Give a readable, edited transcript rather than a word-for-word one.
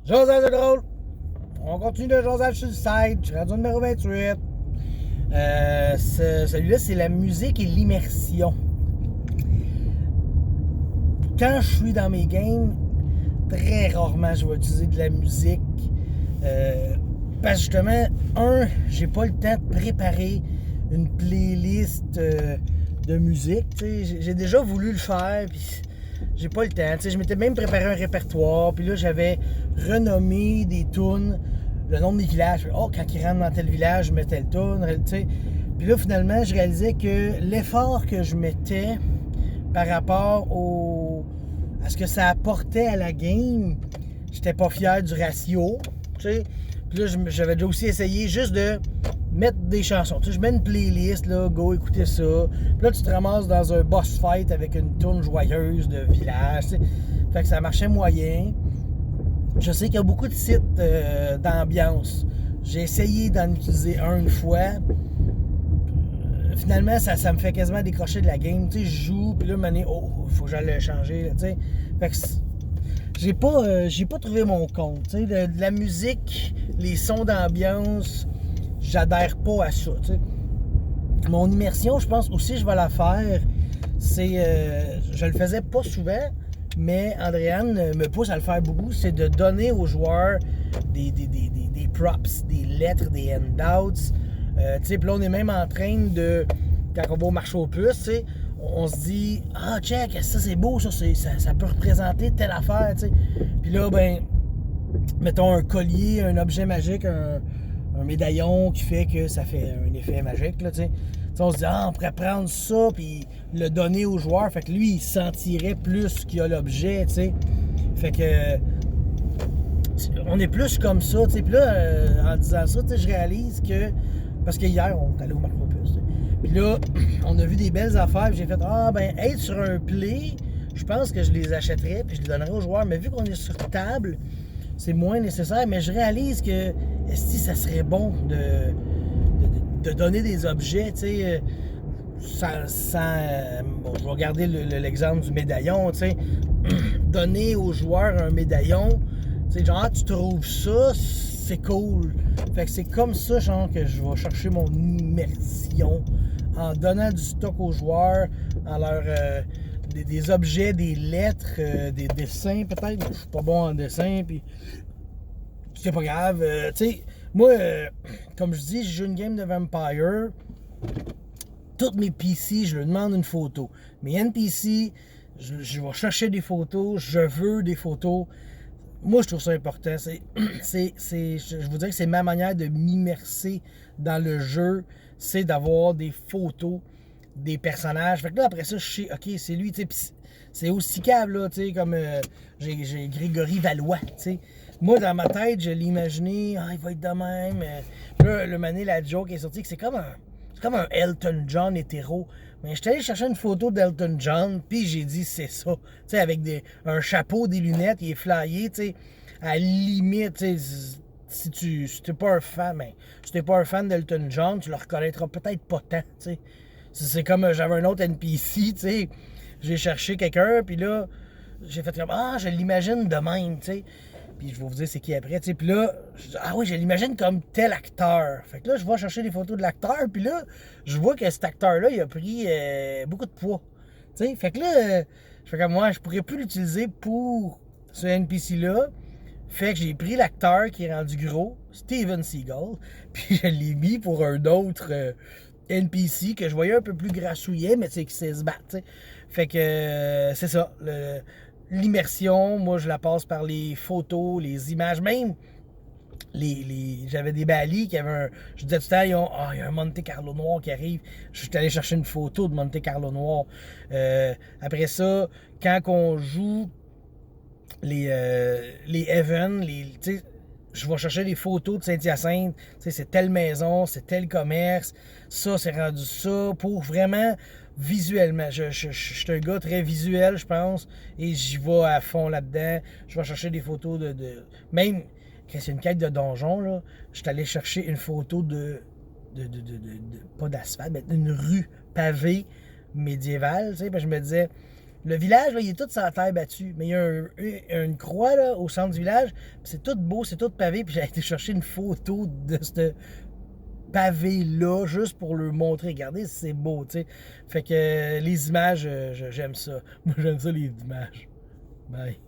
Josage de drôle. On continue de Josage sur le site. Je suis rendu au numéro 28. Celui-là, c'est la musique et l'immersion. Quand je suis dans mes games, très rarement je vais utiliser de la musique. Parce que justement, j'ai pas le temps de préparer une playlist de musique. J'ai déjà voulu le faire, puis j'ai pas le temps. Je m'étais même préparé un répertoire, puis là j'avais renommé des tunes, le nom des villages. Oh, quand ils rentrent dans tel village, je mettais le tune, Puis là finalement, je réalisais que l'effort que je mettais par rapport à ce que ça apportait à la game, j'étais pas fier du ratio. Puis là, j'avais déjà aussi essayé juste de mettre des chansons. Je mets une playlist, là, go écouter ça. Puis là, tu te ramasses dans un boss fight avec une tourne joyeuse de village. Fait que ça marchait moyen. Je sais qu'il y a beaucoup de sites d'ambiance. J'ai essayé d'en utiliser une fois. Finalement, ça me fait quasiment décrocher de la game. Je joue, puis là, il faut que j'aille le changer. Là, fait que j'ai pas trouvé mon compte. De la musique, les sons d'ambiance, j'adhère pas à ça. Mon immersion, je pense aussi, je vais la faire. Je le faisais pas souvent, mais Andréane me pousse à le faire beaucoup. C'est de donner aux joueurs des props, des lettres, des handouts. Puis là, on est même en train de, quand on va au marché aux puces, on se dit, ah, check, ça c'est beau, ça peut représenter telle affaire, Puis là, mettons un collier, un objet magique, un médaillon qui fait que ça fait un effet magique, là, on se dit, ah, on pourrait prendre ça, puis le donner au joueur, fait que lui, il sentirait plus qu'il y a l'objet, Fait que, on est plus comme ça, Puis là, en disant ça, je réalise que, parce que hier, on est allé au marché aux puces, Puis là, on a vu des belles affaires, puis j'ai fait, être sur un play, je pense que je les achèterais, puis je les donnerais aux joueurs, mais vu qu'on est sur table, c'est moins nécessaire, mais je réalise que, si ça serait bon de donner des objets, bon, je vais regarder l'exemple du médaillon, donner aux joueurs un médaillon, genre, tu trouves ça, c'est cool. Fait que c'est comme ça, genre, que je vais chercher mon immersion, en donnant du stock aux joueurs, en leur des objets, des lettres, des dessins peut-être. Je suis pas bon en dessin, puis c'est pas grave. Moi, comme je dis, je joue une game de Vampire. Tous mes PC, je leur demande une photo. Mes NPC, je vais chercher des photos, je veux des photos. Moi, je trouve ça important. Je vous dirais que c'est ma manière de m'immerser dans le jeu, c'est d'avoir des photos des personnages. Fait que là, après ça, je sais, OK, c'est lui, c'est aussi câble, là, comme j'ai Grégory Valois, Moi, dans ma tête, je l'imaginais, il va être de même. Puis là, le mané, la joke est sortie que c'est comme un Elton John hétéro. Mais je suis allé chercher une photo d'Elton John, puis j'ai dit, c'est ça. Avec un chapeau, des lunettes, il est flyé, à la limite, si t'es pas un fan, si t'es pas un fan d'Elton John, tu le reconnaîtras peut-être pas tant, C'est comme j'avais un autre NPC, j'ai cherché quelqu'un, puis là, j'ai fait comme, je l'imagine de même, Puis je vais vous dire c'est qui après, Puis là, oui, je l'imagine comme tel acteur. Fait que là, je vais chercher les photos de l'acteur, puis là, je vois que cet acteur-là, il a pris beaucoup de poids. Fait que là, je fais comme moi, je pourrais plus l'utiliser pour ce NPC-là. Fait que j'ai pris l'acteur qui est rendu gros, Steven Seagal, puis je l'ai mis pour un autre NPC que je voyais un peu plus grassouillet, mais qui sait se battre. Fait que c'est ça. L'immersion, moi, je la passe par les photos, les images, même. J'avais des balis qui avaient je disais tout le temps, il y a un Monte Carlo noir qui arrive. Je suis allé chercher une photo de Monte Carlo noir. Après ça, quand on joue les Evans, je vais chercher des photos de Saint-Hyacinthe. C'est telle maison, c'est tel commerce. Ça, c'est rendu ça. Pour vraiment, visuellement. Je suis un gars très visuel, je pense. Et j'y vais à fond là-dedans. Je vais chercher des photos même quand c'est une quête de donjon, là, je suis allé chercher une photo pas d'asphalte, mais d'une rue pavée médiévale. Je me disais, Le village, là, il est tout sur la terre battue. Mais il y a une croix là, au centre du village. C'est tout beau, c'est tout pavé. Puis j'ai été chercher une photo de ce pavé-là, juste pour leur montrer. Regardez, c'est beau, tu sais. Fait que les images, j'aime ça. Moi, j'aime ça, les images. Bye.